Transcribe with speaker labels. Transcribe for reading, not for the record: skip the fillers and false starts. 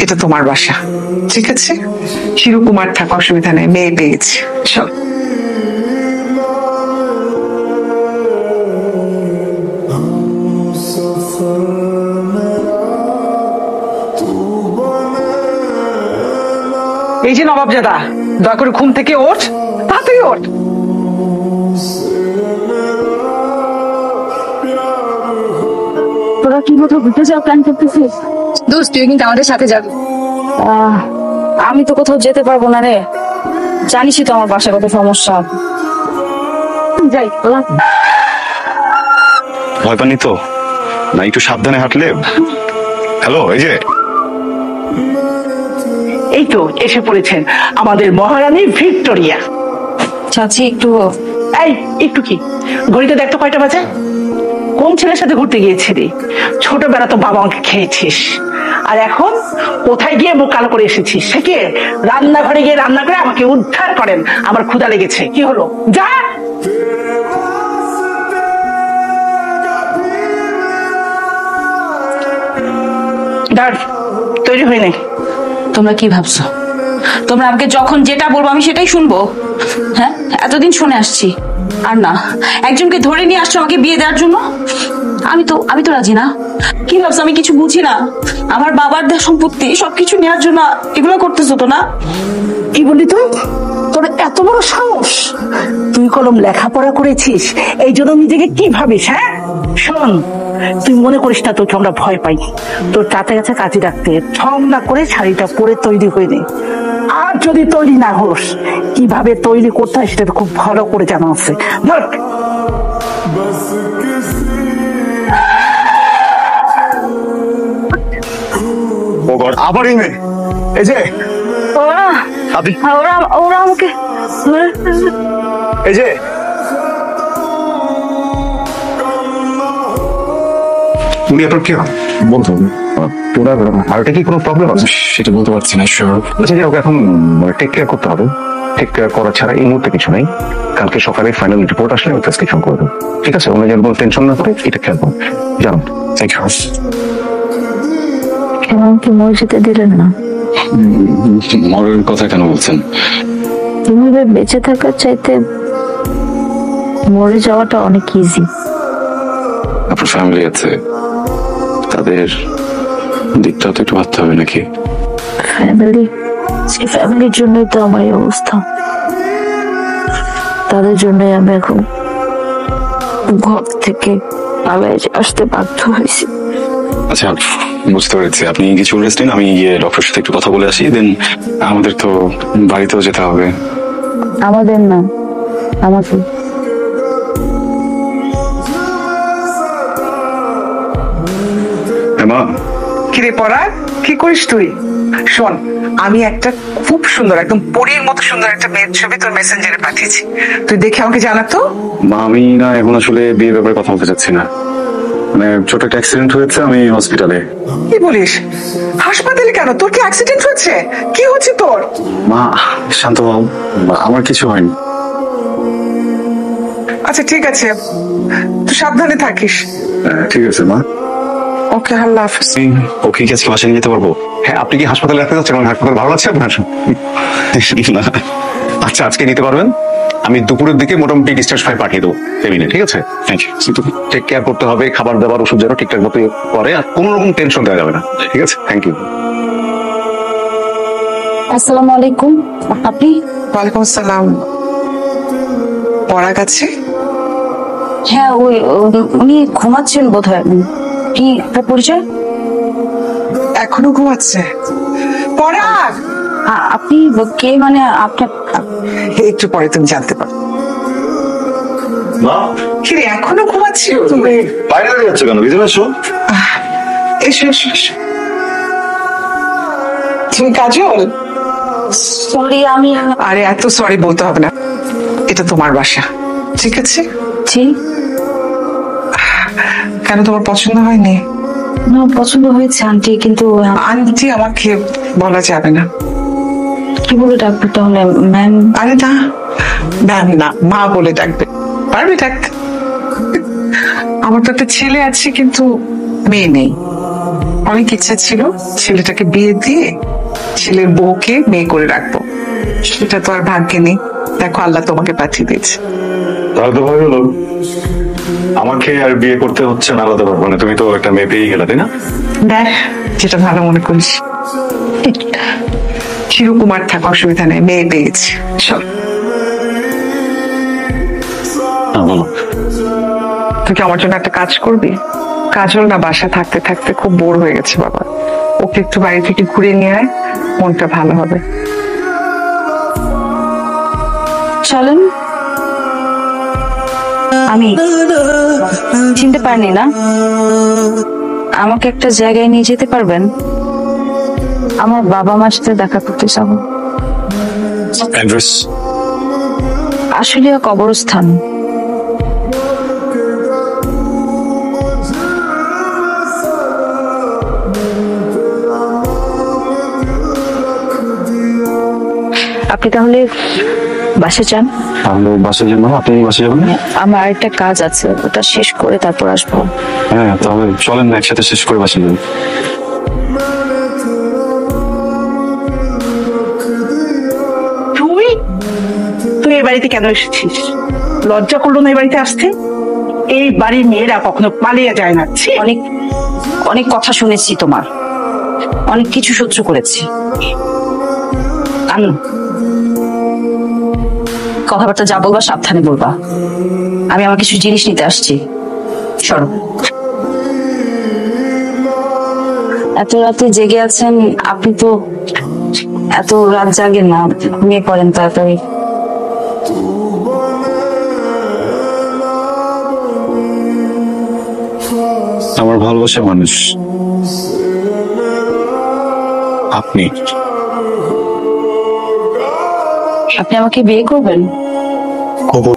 Speaker 1: এটা তোমার বাসা, ঠিক আছে? চিরকুমার থাকা অসুবিধা নেই, মেয়ে পেয়েছি। চল। এই যে নবাবজাদা, দয়া করে ঘুম থেকে ওঠ, তাড়াতাড়ি ওঠ।
Speaker 2: তোরা কি কোথাও ঘুরতে যাও প্ল্যান করতেছিস?
Speaker 3: দোস্ত তুই কিন্তু আমাদের সাথে যাবি।
Speaker 2: আমি তো কোথাও যেতে পারবো না রে, জানিসই তো আমার বাসায় কত সমস্যা। যাই
Speaker 4: ভয় পাননি তো? না একটু সাবধানে হাঁটলে। হ্যালো,
Speaker 1: এই তো এসে পড়েছেন আমাদের মহারানী ভিক্টোরিয়া।
Speaker 2: চাচি একটু।
Speaker 1: এই একটু কি, ঘড়িতে দেখতো কয়টা বাজে? কোন ছেলের সাথে ঘুরতে গিয়েছিলি? ছোটবেলা তো বাবা আমাকে খেয়েছিস, আর এখন কোথায় গিয়ে মুখ কালো করে এসেছিস? সে কে? রান্নাঘরে গিয়ে রান্না করে আমাকে উদ্ধার করেন। আমার ক্ষুধা লেগেছে। কি হলো? যা। দাঁড়, তৈরি হয়ে নে।
Speaker 2: তোমরা কি ভাবছো? তোমরা আমাকে যখন যেটা বলবো আমি সেটাই শুনবো? হ্যাঁ, এতদিন শুনে আসছি, আর না একজনকে ধরে নিয়ে আসছো আমাকে বিয়ে দেওয়ার জন্য। আমি তো রাজি না। কি ভাবছো আমি কিছু বুঝি না? আমার বাবার দেওয়া সম্পত্তি সবকিছু নেওয়ার জন্য এগুলো করতেছো তো না?
Speaker 1: কি বললি তুই? তোর এত বড় সাহস! তুই কলম লেখাপড়া করেছিস, এই জন্য নিজেকে কি ভাবিস? হ্যাঁ শোন, তুই মনে করিস না তোকে আমরা ভয় পাই। তোর তাতে কাছে কাজে রাখতে ঠং না করে শাড়িটা পরে তৈরি হয়ে নে। আর যদি তৈরি না হোস, কিভাবে তৈরি করতে হয় সেটা খুব ভালো করে জানা আছে। ধর।
Speaker 4: আবার এই যে
Speaker 2: ওরা আমাকে
Speaker 4: এই যে উনি আপনার কে বলতো? হার্টে কি কোনো প্রবলেম আছে? সেটা বলতে পারছি না শিওর। আচ্ছা, যে ওকে এখন টেক কেয়ার করতে হবে। টেক কেয়ার করা ছাড়া এই মুহূর্তে কিছু নেই। কালকে সকালে ফাইনাল রিপোর্ট আসলে আমি প্রেসক্রিপশন করে দেবো, ঠিক আছে? উনি যেন টেনশন না করে এটা খেয়াল করুন। জানো, থ্যাংক ইউ।
Speaker 2: কেন কি মরে যেতে দিলেন না?
Speaker 4: মরের কথা কেন বলছেন?
Speaker 2: তুমি বেঁচে থাকার চাইতে মরে যাওয়াটা অনেক ইজি।
Speaker 4: আপনার ফ্যামিলি আছে, তাদের দিকটাও তো একটু ভাবতে হবে নাকি?
Speaker 2: ফ্যামিলির জন্যই তো আমার এই অবস্থা। তাদের জন্যই আমি এখন ঘর থেকে পালিয়ে আসতে বাধ্য হয়েছি।
Speaker 4: আচ্ছা, বুঝতে পেরেছি। আপনি কিছু রেস্ট নিন, আমি গিয়ে ডক্টরের সাথে একটু কথা বলে আসি। দেন আমাদের তো বাড়িতেও যেতে হবে।
Speaker 2: আমাদের না, আমাকে।
Speaker 4: মা,
Speaker 1: কিরে পরাগ, কি করিস তুই? শোন, আমি একটা খুব সুন্দর, একদম পরীর মতো সুন্দর একটা মেয়ের ছবি তোর মেসেঞ্জারে পাঠিয়েছি, তুই দেখে আমাকে জানাতো।
Speaker 4: মা আমি না এখন আসলে বিয়ের ব্যাপারে কথা বলতে চাচ্ছি না। মানে ছোট একটা অ্যাক্সিডেন্ট হয়েছে, আমি হসপিটালে।
Speaker 1: কি বলিস? হাসপাতালে কেন? তোর কি অ্যাক্সিডেন্ট হয়েছে? কি হচ্ছে তোর?
Speaker 4: মা শান্ত হও, আমার কিছু হয়নি।
Speaker 1: আচ্ছা ঠিক আছে, তুই সাবধানে থাকিস।
Speaker 4: ঠিক আছে মা।
Speaker 1: ওকে, আল্লাহ হাফেজ।
Speaker 4: ওকে কি আজকে বাসায় নিয়ে যেতে পারবো? হ্যাঁ, আপনি কি হাসপাতালে রাখতে চাচ্ছেন? হাসপাতাল ভালো আছে আপনার? না, আচ্ছা আজকে নিতে পারবেন। আমি দুপুরের দিকে মোটামুটি ডিসচার্জ ফাইল পাঠিয়ে দেবো কেবিনে, ঠিক আছে? Thank you. কিন্তু টেক কেয়ার করতে হবে, খাবার দাবার ওষুধ যেন ঠিকঠাক মতো করে, আর কোনো রকম টেনশন দেওয়া যাবে না, ঠিক আছে? Thank you.
Speaker 2: আসসালামু আলাইকুম। আপনি?
Speaker 1: ওয়ালাইকুম আসসালাম। পরাগ আছে?
Speaker 2: হ্যাঁ, উনি ঘুমাচ্ছেন বোধহয়। কি পরিচয়?
Speaker 1: এখনো ঘুমাচ্ছে? পরাগ,
Speaker 2: আপনি কে? মানে আপনার
Speaker 1: একটু পরে তুমি জানতে পারো।
Speaker 4: মা,
Speaker 1: কিরে এখনো ঘুমাচ্ছি? তুমি
Speaker 4: বাইরে দাঁড়িয়ে যাচ্ছ কেন? ভিতরে এসো।
Speaker 1: এসো এসো এসো। তুমি কাজল?
Speaker 2: সরি, আমি।
Speaker 1: আরে এত সরি বলতে হবে না, এটা তোমার বাসা, ঠিক আছে?
Speaker 2: জি।
Speaker 1: কেন, তোমার পছন্দ হয়নি?
Speaker 2: না, পছন্দ হয়েছে আন্টি, কিন্তু
Speaker 1: আন্টি আমাকে বলা যাবে না।
Speaker 2: কি বলে ডাকবো তাহলে? ম্যাম?
Speaker 1: আরে না, ম্যাম না, মা বলে ডাকবে। পারবে ডাকতে? আমার তো একটা ছেলে আছে কিন্তু মেয়ে নেই।
Speaker 5: অনেক ইচ্ছা ছিল ছেলেটাকে বিয়ে দিয়ে ছেলের বউকে মেয়ে করে রাখবো, সেটা তো আর ভাগ্যে নেই। দেখো আল্লাহ তোমাকে পাঠিয়ে দিয়েছে।
Speaker 4: তাহলে তো ভালো হলো, আমাকে আর বিয়ে করতে হচ্ছে না আলাদা ভাবে। মানে তুমি তো একটা মেয়ে পেয়ে গেলে, তাই না?
Speaker 5: দেখ যেটা ভালো মনে করিস। চিরকুমার থাক, অসুবিধা নেই, মেয়ে পেয়েছি। চল
Speaker 4: বলো।
Speaker 5: তুই কি আমার জন্য একটা কাজ করবি? কাজল না বাসা থাকতে থাকতে খুব বোর হয়ে গেছে বাবা, ওকে একটু বাড়ি থেকে ঘুরে নিয়ে আয়, মনটা ভালো হবে।
Speaker 2: চলেন। আমি চিনতে পারিনি না, আমাকে একটা জায়গায় নিয়ে যেতে পারবেন? আমার বাবা মার সাথে দেখা করতে যাবো।
Speaker 4: অ্যাড্রেস?
Speaker 2: আসলে কবরস্থান। আপনি তাহলে বাসে যান।
Speaker 4: তাহলে বাসে যাবো, আপনি বাসে যাবেন?
Speaker 2: আমার আরেকটা কাজ আছে, ওটা শেষ করে তারপর আসবো।
Speaker 4: হ্যাঁ তাহলে চলেন না, একসাথে শেষ করে বাসে যাবেন।
Speaker 1: তুই তুই এই বাড়িতে কেন এসেছিস? লজ্জা করলো না এই বাড়িতে আসতে? এই বাড়ির মেয়েরা কখনো পালিয়ে যায় না। ছি!
Speaker 2: অনেক অনেক কথা শুনেছি তোমার, অনেক কিছু সহ্য করেছি।
Speaker 1: আনু,
Speaker 2: কথাবার্তা যা বলবা সাবধানে বলবা। আমি আমার কিছু জিনিস নিতে আসছি, সরো। এত রাতে জেগে আছেন আপনি? তো এত রাত জাগেন না, ঘুমিয়ে পড়েন তাড়াতাড়ি।
Speaker 4: আমার ভালোবাসার মানুষ আপনি।
Speaker 2: আপনি আমাকে বিয়ে করবেন?
Speaker 4: খবর